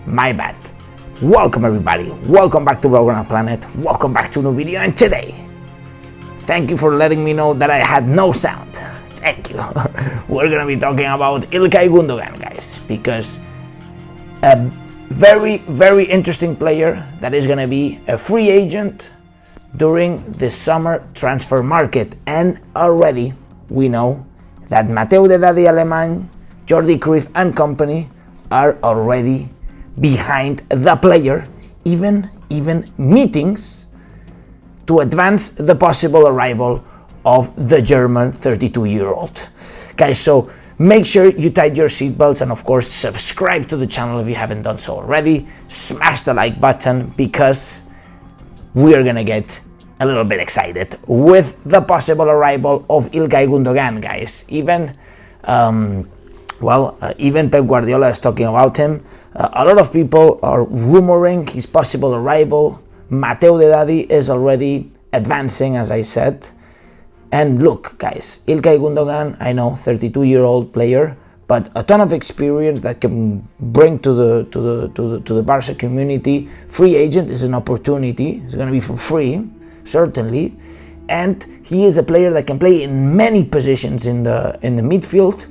My bad. Welcome everybody, welcome back to Blaugrana Planet, welcome back to a new video, and today, thank you for letting me know that I had no sound. Thank you. We're gonna be talking about Ilkay Gündogan, guys, because a very interesting player that is gonna be a free agent during the summer transfer market, and already we know that Mateu Alemany, Jordi Cruyff and company are already behind the player, even meetings to advance the possible arrival of the German 32-year-old. Guys, so make sure you tighten your seatbelts and of course subscribe to the channel if you haven't done so already. Smash the like button because we are gonna get a little bit excited with the possible arrival of Ilkay Gündogan, guys. Even Pep Guardiola is talking about him. A lot of people are rumoring his possible arrival. Mateu is already advancing, as I said. And look, guys, Ilkay Gündogan, I know, 32-year-old player, but a ton of experience that can bring to the Barça community. Free agent is an opportunity. It's going to be for free, certainly. And he is a player that can play in many positions in the midfield,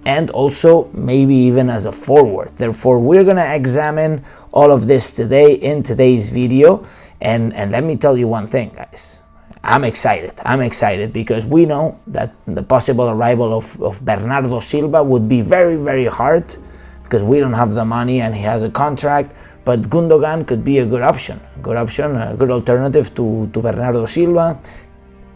and also maybe even as a forward. Therefore, we're gonna examine all of this today in today's video, and let me tell you one thing, guys. I'm excited because we know that the possible arrival of Bernardo Silva would be very hard because we don't have the money and he has a contract, but Gundogan could be a good option, a good alternative to Bernardo Silva.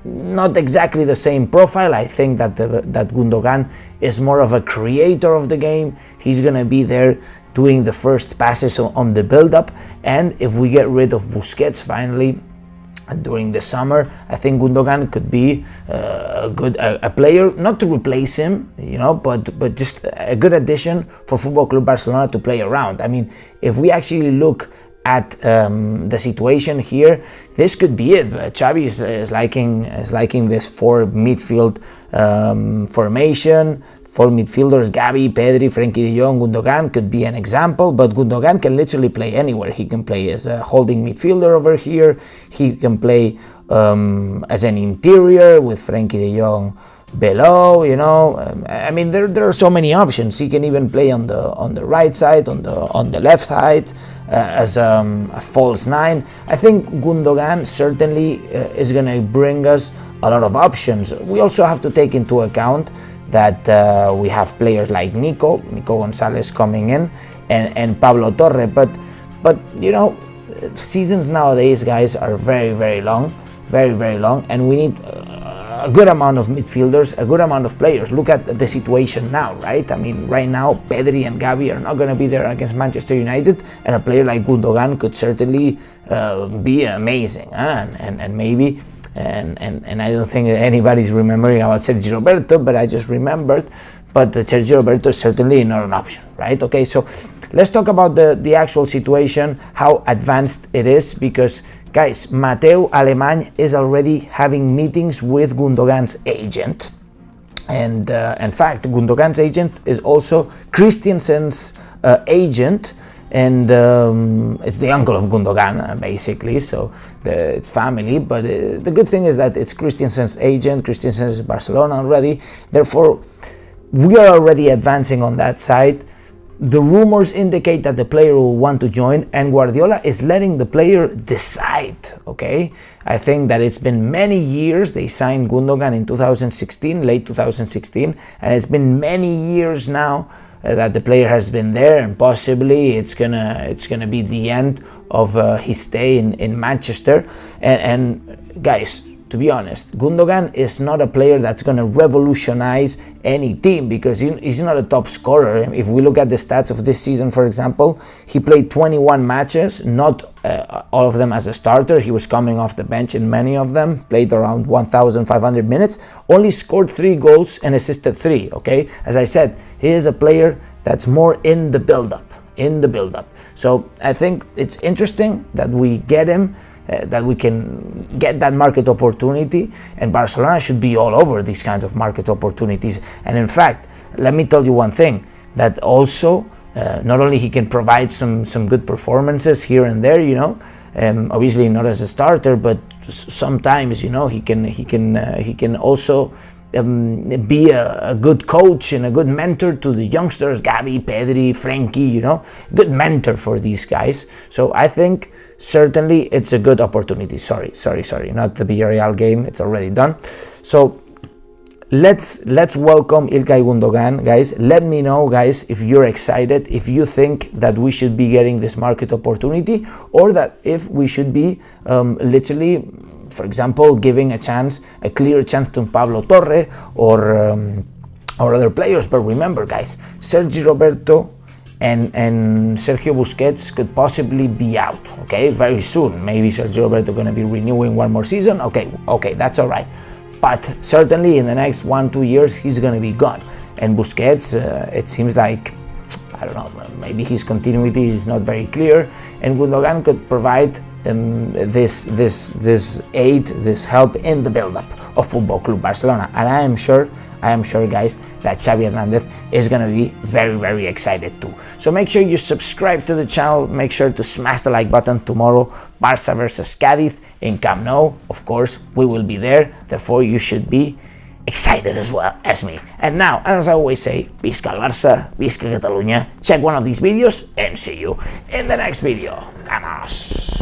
Not exactly the same profile. I think that Gundogan is more of a creator of the game. He's gonna be there doing the first passes on the build-up, and if we get rid of Busquets finally during the summer, I think Gundogan could be a player, not to replace him, you know, but just a good addition for Football Club Barcelona to play around. I mean, if we actually look at the situation here, this could be it. Xavi is liking this four midfield formation. Four midfielders, Gavi, Pedri, Frenkie de Jong, Gundogan could be an example, but Gundogan can literally play anywhere. He can play as a holding midfielder over here. He can play as an interior with Frenkie de Jong below, you know. I mean, there are so many options. He can even play on the right side, on the left side, as a false nine. I think Gundogan certainly is going to bring us a lot of options. We also have to take into account that we have players like Nico Gonzalez coming in, and Pablo Torre, but you know, seasons nowadays, guys, are very long, and we need a good amount of midfielders, a good amount of players. Look at the situation now, right? I mean, right now, Pedri and Gavi are not going to be there against Manchester United, and a player like Gundogan could certainly be amazing, and maybe, and I don't think anybody's remembering about Sergio Roberto, but I just remembered, but Sergio Roberto is certainly not an option, right? Okay, so let's talk about the actual situation, how advanced it is, because guys, Mateu Alemany is already having meetings with Gundogan's agent, and in fact, Gundogan's agent is also Christensen's agent, and it's the uncle of Gundogan, basically, so it's family, but the good thing is that it's Christensen's agent. Christensen is Barcelona already, therefore we are already advancing on that side. The rumors indicate that the player will want to join, and Guardiola is letting the player decide, okay? I think that it's been many years. They signed Gundogan in 2016, late 2016, and it's been many years now that the player has been there, and possibly it's gonna be the end of his stay in Manchester. And guys, to be honest, Gundogan is not a player that's going to revolutionize any team because he's not a top scorer. If we look at the stats of this season, for example, he played 21 matches, not all of them as a starter. He was coming off the bench in many of them, played around 1,500 minutes, only scored 3 goals and assisted 3, okay? As I said, he is a player that's more in the build-up. So I think it's interesting that we get him, that we can get that market opportunity, and Barcelona should be all over these kinds of market opportunities. And in fact, let me tell you one thing, that also Not only he can provide some good performances here and there, obviously not as a starter, but sometimes, he can also be a good coach and a good mentor to the youngsters, Gavi, Pedri, Frenkie, good mentor for these guys. So I think certainly it's a good opportunity. Sorry, not the Villarreal game, it's already done. So let's welcome Ilkay Gündogan, guys. Let me know, guys, if you're excited, if you think that we should be getting this market opportunity, or that if we should be literally, for example, giving a clear chance to Pablo Torre or other players. But remember, guys, Sergi Roberto and Sergio Busquets could possibly be out, okay, very soon. Maybe Sergio Roberto going to be renewing one more season. Okay, that's all right. But certainly in the next 1-2 years, he's going to be gone. And Busquets, it seems like, I don't know, maybe his continuity is not very clear. And Gundogan could provide this aid, this help in the build-up of Football Club Barcelona. And I am sure, guys, that Xavi Hernandez is going to be very, very excited too. So make sure you subscribe to the channel. Make sure to smash the like button tomorrow. Barça versus Cádiz in Camp Nou. Of course, we will be there. Therefore, you should be excited as well as me. And now, as I always say, Visca el Barça, Visca Catalunya. Check one of these videos and see you in the next video. Vamos!